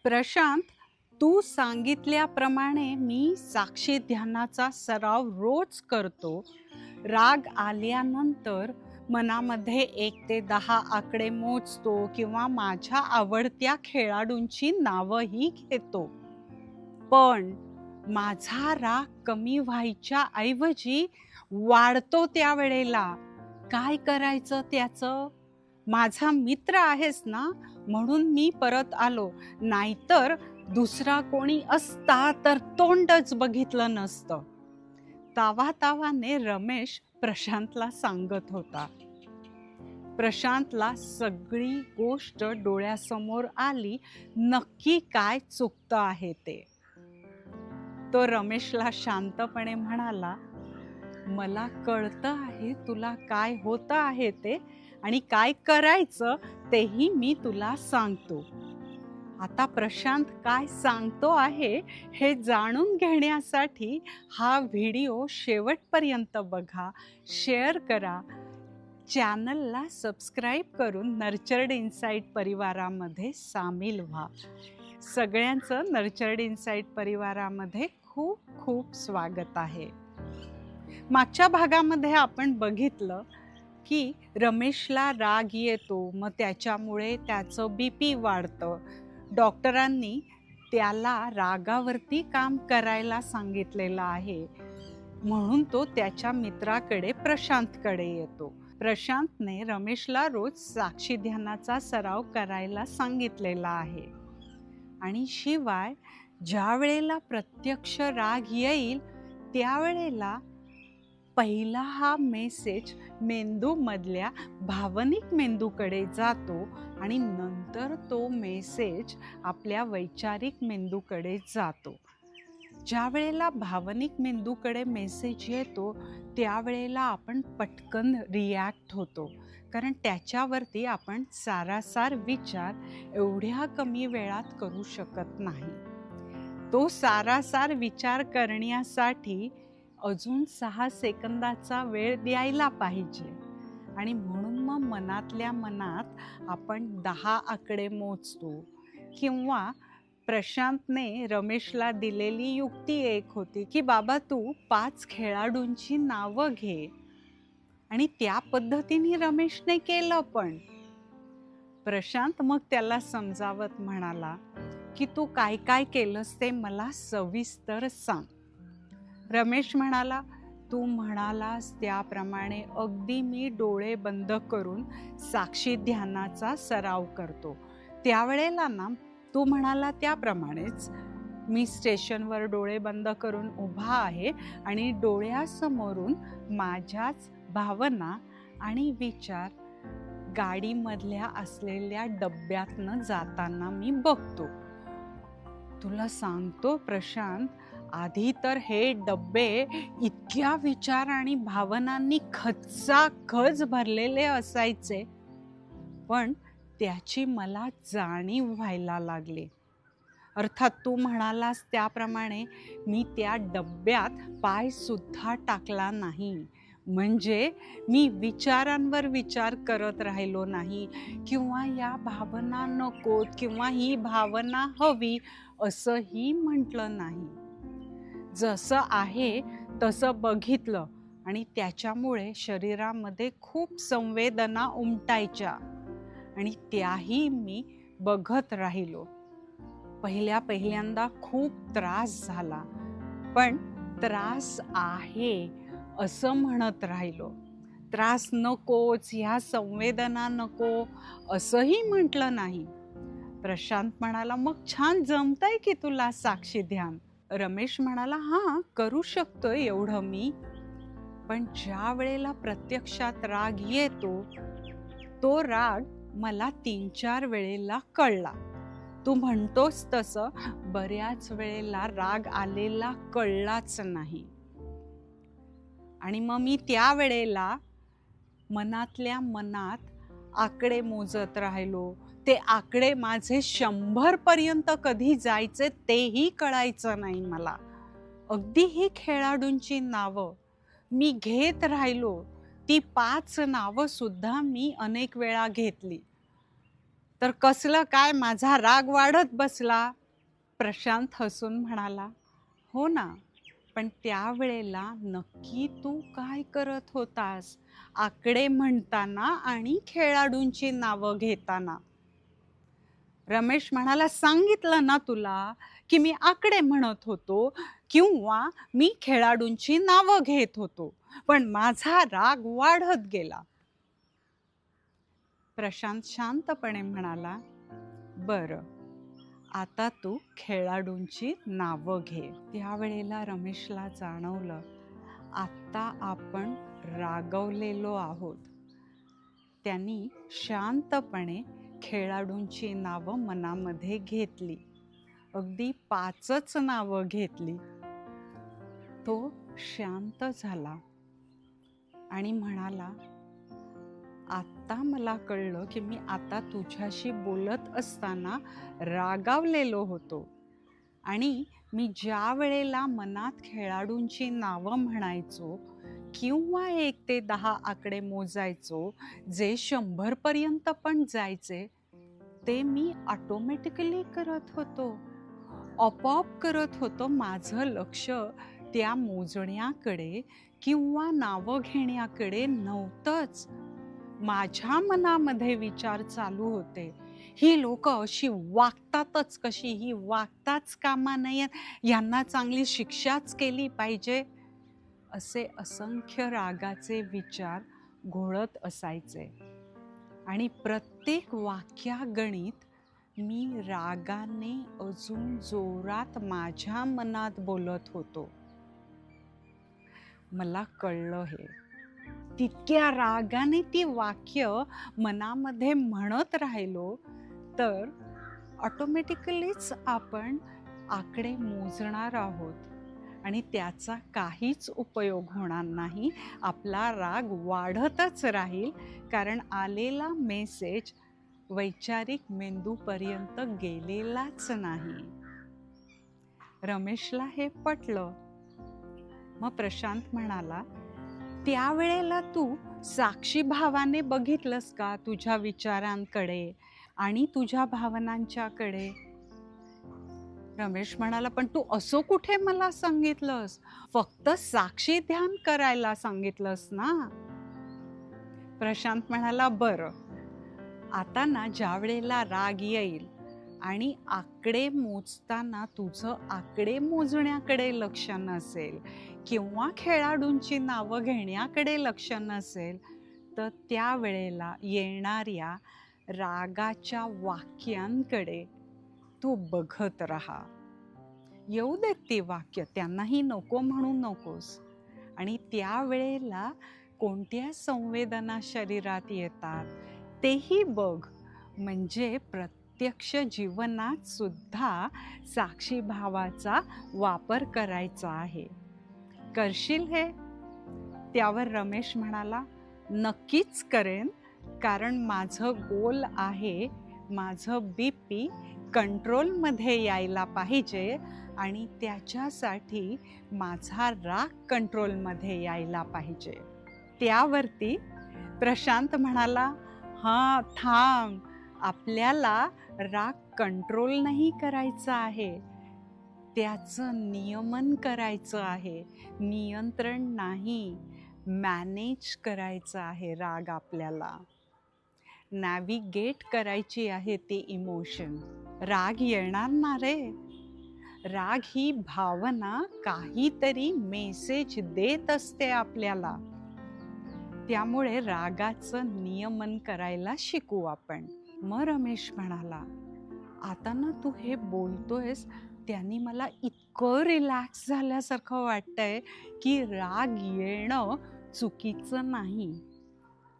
प्रशांत, तू सांगितल्याप्रमाणे मी साक्षी ध्यानाचा सराव रोज करतो. राग आल्यानंतर मनामध्ये 1 ते 10 आकडे मोजतो किंवा माझ्या आवडत्या खेळाडूंची नावंही घेतो. पण माझा राग कमी व्हायच्या ऐवजी वाढतो त्यावेळेला. काय करायचं त्याचं? माझा मित्र आहेस ना, म्हणून मी परत आलो. नाहीतर दुसरा कोणी असता तर तोंडच बघितलं नसतं. तावातावाने रमेश प्रशांतला सांगत होता. प्रशांतला सगळी गोष्ट डोळ्यासमोर आली, नक्की काय चुकतं आहे ते. तो रमेशला शांतपणे म्हणाला, मला कळतं आहे तुला काय होतं आहे ते आणि काय करायचं तेही मी तुला सांगतो. आता प्रशांत काय सांगतो आहे हे जाणून घेण्यासाठी हा व्हिडिओ शेवटपर्यंत बघा, शेअर करा, चॅनलला सबस्क्राईब करून नर्चर्ड इनसाइट परिवारामध्ये सामील व्हा. सगळ्यांचं नर्चर्ड इनसाइट परिवारामध्ये खूप खूप स्वागत आहे. मागच्या भागामध्ये आपण बघितलं की रमेशला राग येतो, मग त्याच्यामुळे त्याचं BP वाढतं. डॉक्टरांनी त्याला रागावरती काम करायला सांगितलेलं आहे, म्हणून तो त्याच्या मित्राकडे प्रशांतकडे येतो. प्रशांतने रमेशला रोज साक्षी ध्यानाचा सराव करायला सांगितलेला आहे. आणि शिवाय ज्या वेळेला प्रत्यक्ष राग येईल त्यावेळेला पहिला हा मेसेज मेंदूमधल्या भावनिक मेंदूकडे जातो आणि नंतर तो मेसेज आपल्या वैचारिक मेंदूकडे जातो. ज्या वेळेला भावनिक मेंदूकडे मेसेज येतो त्यावेळेला आपण पटकन रिॲक्ट होतो, कारण त्याच्यावरती आपण सारासार विचार एवढ्या कमी वेळात करू शकत नाही. तो सारासार विचार करण्यासाठी अजून 6 सेकंदाचा वेळ द्यायला पाहिजे. आणि म्हणून मग मनातल्या मनात आपण 10 आकडे मोजतो. किंवा प्रशांतने रमेशला दिलेली युक्ती एक होती की बाबा तू 5 खेळाडूंची नावं घे. आणि त्या पद्धतीने रमेशने केलं. पण प्रशांत मग त्याला समजावत म्हणाला की तू काय काय केलंस ते मला सविस्तर सांग. रमेश म्हणाला, तू म्हणालास त्याप्रमाणे अगदी मी डोळे बंद करून साक्षी ध्यानाचा सराव करतो. त्यावेळेला ना तू म्हणाला त्याप्रमाणेच मी स्टेशनवर डोळे बंद करून उभा आहे आणि डोळ्यासमोरून माझ्याच भावना आणि विचार गाडीमधल्या असलेल्या डब्यातनं जाताना मी बघतो. तुला सांगतो प्रशांत, आधी तर हे डब्बे इतक्या विचार आणि भावनांनी खचाखच भरलेले असायचे, पण त्याची मला जाणीव व्हायला लागली. अर्थात तू म्हणालास त्याप्रमाणे मी त्या डब्यात पाय सुद्धा टाकला नाही. म्हणजे मी विचारांवर विचार करत राहिलो नाही किंवा या भावना नकोत किंवा ही भावना हवी असंही म्हटलं नाही. जसं आहे तसं बघितलं आणि त्याच्यामुळे शरीरामध्ये खूप संवेदना उमटायच्या आणि त्याही मी बघत राहिलो. पहिल्यांदा खूप त्रास झाला, पण त्रास आहे असं म्हणत राहिलो. त्रास नकोच, ह्या संवेदना नको असंही म्हटलं नाही. प्रशांत म्हणाला, मग छान जमतंय की तुला साक्षी ध्यान. रमेश म्हणाला, हां करू शकतोय एवढं मी, पण ज्या वेळेला प्रत्यक्षात राग येतो तो राग मला 3-4 वेळेला कळला. तू म्हणतोस तसं बऱ्याच वेळेला राग आलेला कळलाच नाही. आणि मग मी त्यावेळेला मनातल्या मनात आकडे मोजत राहिलो. ते आकडे माझे 100 पर्यंत कधी जायचे तेही कळायचं नाही मला. अगदी ही खेळाडूंची नावं मी घेत राहिलो. ती 5 नावं सुद्धा मी अनेक वेळा घेतली. तर कसलं काय माझा राग वाढत बसला. प्रशांत हसून म्हणाला, हो ना, पण त्यावेळेला नक्की तू काय करत होतास? आकडे म्हणताना आणि खेळाडूंची नावं घेताना. रमेश म्हणाला, सांगितलं ना तुला की मी आकडे म्हणत होतो किंवा मी खेळाडूंची नावं घेत होतो, पण माझा राग वाढत गेला. प्रशांत शांतपणे म्हणाला, बरं, आता तू खेळाडूंची नावं घे. त्यावेळेला रमेशला जाणवलं, आता आपण रागवलेलो आहोत. त्यांनी शांतपणे खेळाडूंची नावं मनामध्ये घेतली. अगदी 5च नावं घेतली. तो शांत झाला आणि म्हणाला, आता मला कळलं की मी आता तुझ्याशी बोलत असताना रागावलेलो होतो आणि मी ज्या वेळेला मनात खेळाडूंची नावं म्हणायचो किंवा 1 ते 10 आकडे मोजायचो, जे 100 पर्यंत पण जायचे, ते मी ऑटोमॅटिकली करत होतो. आपोआप करत होतो. माझं लक्ष त्या मोजण्याकडे किंवा नावं घेण्याकडे नव्हतंच. माझ्या मनामध्ये विचार चालू होते, ही लोक अशी वागतातच कशी, ही वागताच कामा नयेत, यांना चांगली शिक्षाच केली पाहिजे. असे असंख्य रागाचे विचार घोळत असायचे आणि प्रत्येक वाक्यागणित मी रागाने अजून जोरात माझ्या मनात बोलत होतो. मला कळलं हे. तितक्या रागाने ती वाक्य मनामध्ये म्हणत राहिलो तर ऑटोमॅटिकलीच आपण आकडे मोजणार आहोत आणि त्याचा काहीच उपयोग होणार नाही. आपला राग वाढतच राहील, कारण आलेला मेसेज वैचारिक मेंदूपर्यंत गेलेलाच नाही. रमेशला हे पटलं. मग प्रशांत म्हणाला, त्यावेळेला तू साक्षी भावाने बघितलंस का तुझ्या विचारांकडे आणि तुझ्या भावनांच्याकडे? रमेश म्हणाला, पण तू असं कुठे मला सांगितलंस? फक्त साक्षी ध्यान करायला सांगितलंस ना. प्रशांत म्हणाला, बरं, आता ना ज्या वेळेला राग येईल आणि आकडे मोजताना तुझं आकडे मोजण्याकडे लक्ष नसेल किंवा खेळाडूंची नावं घेण्याकडे लक्ष नसेल, तर त्यावेळेला येणाऱ्या रागाच्या वाक्यांकडे तू बघत राहा. येऊ देत ती वाक्य, त्यांनाही नको म्हणू नकोस. आणि त्यावेळेला कोणत्या संवेदना शरीरात येतात तेही बघ. म्हणजे प्रत्यक्ष जीवनात सुद्धा साक्षी भावाचा वापर करायचा आहे. करशील हे? त्यावर रमेश म्हणाला, नक्कीच करेन, कारण माझं गोल आहे, माझं BP कंट्रोलमध्ये यायला पाहिजे आणि त्याच्यासाठी माझा राग कंट्रोलमध्ये यायला पाहिजे. त्यावरती प्रशांत म्हणाला, हां, थांब, आपल्याला राग कंट्रोल नाही करायचा आहे, त्याचं नियमन करायचं आहे. नियंत्रण नाही, मॅनेज करायचं आहे. राग आपल्याला नॅव्हिगेट करायची आहे ती इमोशन. राग येणार ना रे. राग ही भावना काहीतरी मेसेज देत असते आपल्याला. त्यामुळे रागाचं नियमन करायला शिकू आपण. मग रमेश म्हणाला, आता ना तू हे बोलतोयस त्यांनी मला इतकं रिलॅक्स झाल्यासारखं वाटतंय की राग येणं चुकीचं नाही.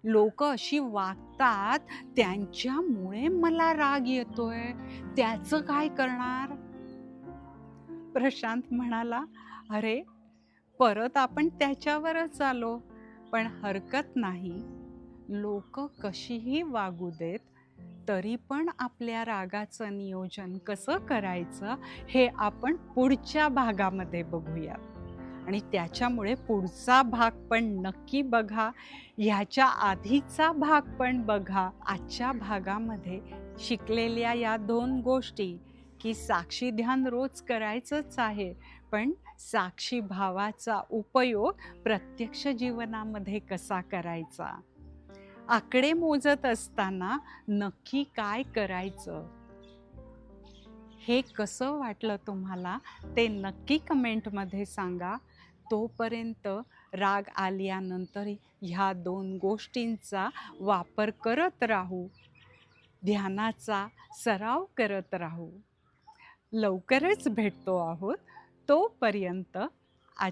लोक अशी वागतात, त्यांच्यामुळे मला राग येतोय, त्याचं काय करणार? प्रशांत म्हणाला, अरे, परत आपण त्याच्यावरच आलो. पण हरकत नाही, लोक कशीही वागू देत, तरी पण आपल्या रागाचं नियोजन कसं करायचं हे आपण पुढच्या भागामध्ये बघूया. आणि त्याच्यामुळे पुढचा भाग पण नक्की बघा, ह्याच्या आधीचा भाग पण बघा. आजच्या भागामध्ये शिकलेल्या या 2 गोष्टी, की साक्षी ध्यान रोज करायचंच आहे, पण साक्षी भावाचा उपयोग प्रत्यक्ष जीवनामध्ये कसा करायचा? आकडे मोजत असताना नक्की काय करायचं? हे कसं वाटलं तुम्हाला ते नक्की कमेंटमध्ये सांगा. तोपर्यंत राग आल्यानंतर ह्या 2 गोष्टींचा वापर करत राहू. ध्यानाचा सराव करत राहू. लवकरच भेटतो आहोत. तोपर्यंत